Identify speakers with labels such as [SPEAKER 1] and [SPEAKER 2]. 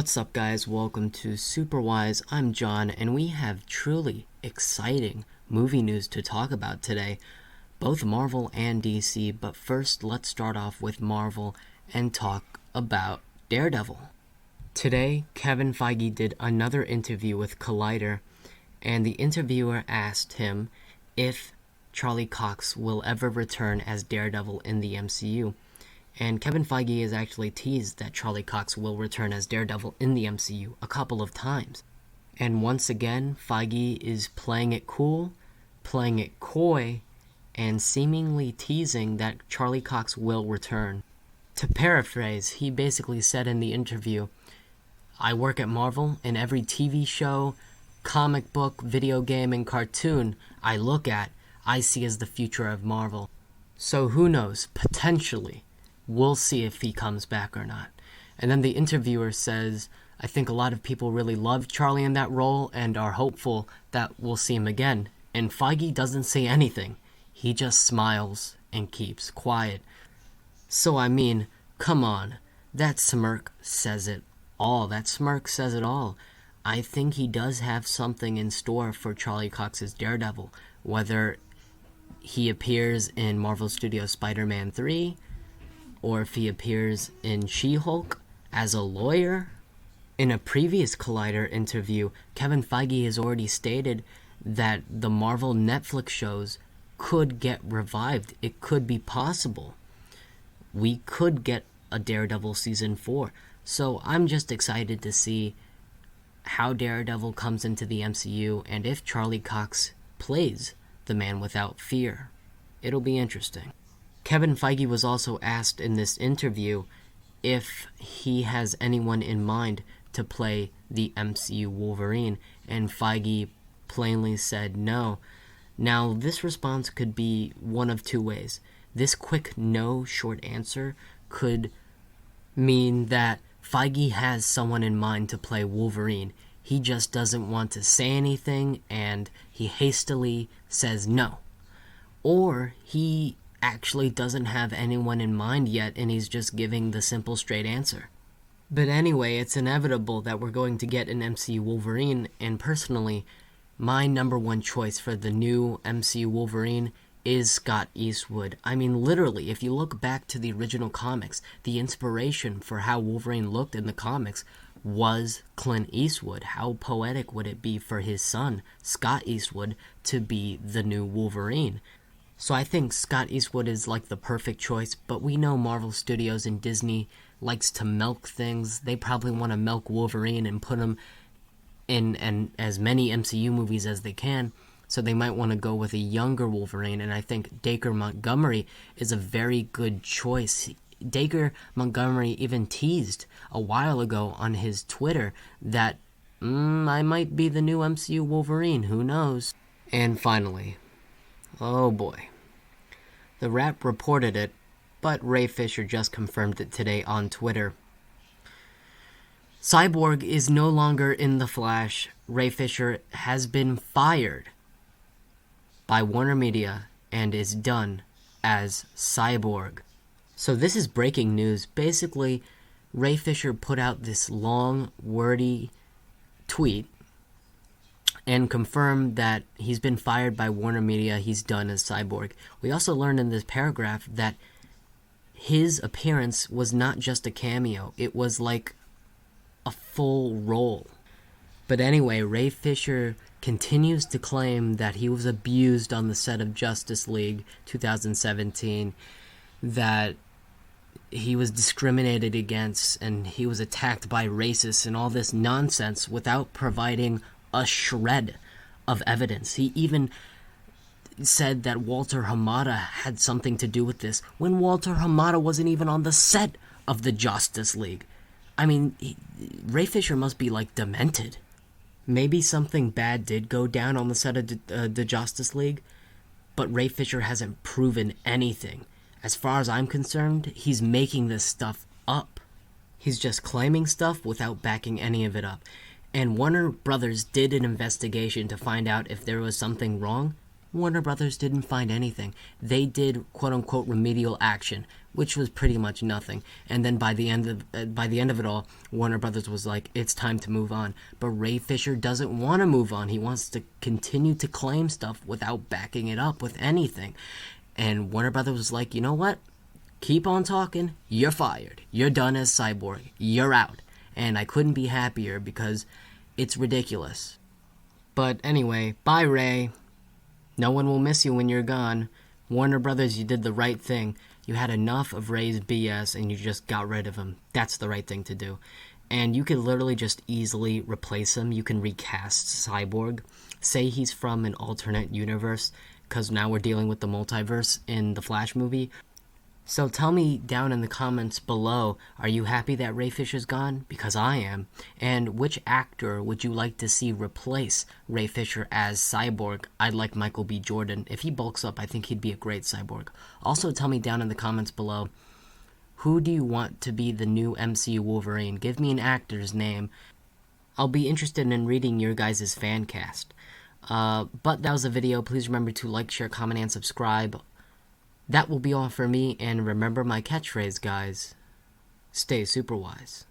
[SPEAKER 1] What's up, guys? Welcome to Superwise. I'm John, and we have truly exciting movie news to talk about today, both Marvel and DC. But first, let's start off with Marvel and talk about Daredevil. Today, Kevin Feige did another interview with Collider, and the interviewer asked him if Charlie Cox will ever return as Daredevil in the MCU. And Kevin Feige has actually teased that Charlie Cox will return as Daredevil in the MCU a couple of times. And once again, Feige is playing it cool, playing it coy, and seemingly teasing that Charlie Cox will return. To paraphrase, he basically said in the interview, "I work at Marvel, and every TV show, comic book, video game, and cartoon I look at, I see as the future of Marvel. So who knows, potentially, we'll see if he comes back or not." And then the interviewer says, "I think a lot of people really love Charlie in that role and are hopeful that we'll see him again." And Feige doesn't say anything. He just smiles and keeps quiet. So I mean, come on. That smirk says it all. That smirk says it all. I think he does have something in store for Charlie Cox's Daredevil, whether he appears in Marvel Studios' Spider-Man 3, or if he appears in She-Hulk as a lawyer. In a previous Collider interview, Kevin Feige has already stated that the Marvel Netflix shows could get revived. It could be possible. We could get a Daredevil Season 4. So I'm just excited to see how Daredevil comes into the MCU and if Charlie Cox plays the Man Without Fear. It'll be interesting. Kevin Feige was also asked in this interview if he has anyone in mind to play the MCU Wolverine, and Feige plainly said no. Now, this response could be one of two ways. This quick no short answer could mean that Feige has someone in mind to play Wolverine. He just doesn't want to say anything, and he hastily says no. Or he actually doesn't have anyone in mind yet, and he's just giving the simple straight answer. But anyway, it's inevitable that we're going to get an MCU Wolverine, and personally, my number one choice for the new MCU Wolverine is Scott Eastwood. I mean, literally, if you look back to the original comics, the inspiration for how Wolverine looked in the comics was Clint Eastwood. How poetic would it be for his son, Scott Eastwood, to be the new Wolverine? So I think Scott Eastwood is like the perfect choice, but we know Marvel Studios and Disney likes to milk things. They probably want to milk Wolverine and put him in as many MCU movies as they can, so they might want to go with a younger Wolverine, and I think Dacre Montgomery is a very good choice. Dacre Montgomery even teased a while ago on his Twitter that I might be the new MCU Wolverine, who knows? And finally, oh boy. The Wrap reported it, but Ray Fisher just confirmed it today on Twitter. Cyborg is no longer in The Flash. Ray Fisher has been fired by Warner Media and is done as Cyborg. So this is breaking news. Basically, Ray Fisher put out this long, wordy tweet and confirmed that he's been fired by Warner Media. He's done as Cyborg. We also learned in this paragraph that his appearance was not just a cameo. It was like a full role. But anyway, Ray Fisher continues to claim that he was abused on the set of Justice League 2017, that he was discriminated against, and he was attacked by racists and all this nonsense without providing a shred of evidence. He even said that Walter Hamada had something to do with this, when Walter Hamada wasn't even on the set of the Justice League. I mean, Ray Fisher must be, like, demented. Maybe something bad did go down on the set of the Justice League, but Ray Fisher hasn't proven anything. As far as I'm concerned, he's making this stuff up. He's just claiming stuff without backing any of it up. And Warner Brothers did an investigation to find out if there was something wrong, Warner Brothers didn't find anything. They did quote-unquote remedial action, which was pretty much nothing. And then by the end of it all, Warner Brothers was like, it's time to move on. But Ray Fisher doesn't want to move on. He wants to continue to claim stuff without backing it up with anything. And Warner Brothers was like, you know what? Keep on talking. You're fired. You're done as Cyborg. You're out. And I couldn't be happier because it's ridiculous. But anyway, bye Ray. No one will miss you when you're gone. Warner Brothers, you did the right thing. You had enough of Ray's BS and you just got rid of him. That's the right thing to do. And you could literally just easily replace him. You can recast Cyborg. Say he's from an alternate universe, because now we're dealing with the multiverse in the Flash movie. So tell me down in the comments below, are you happy that Ray Fisher's gone? Because I am. And which actor would you like to see replace Ray Fisher as Cyborg? I'd like Michael B. Jordan. If he bulks up, I think he'd be a great Cyborg. Also tell me down in the comments below, who do you want to be the new MCU Wolverine? Give me an actor's name. I'll be interested in reading your guys' fan cast. But that was the video. Please remember to like, share, comment, and subscribe. That will be all for me, and remember my catchphrase, guys. Stay super wise.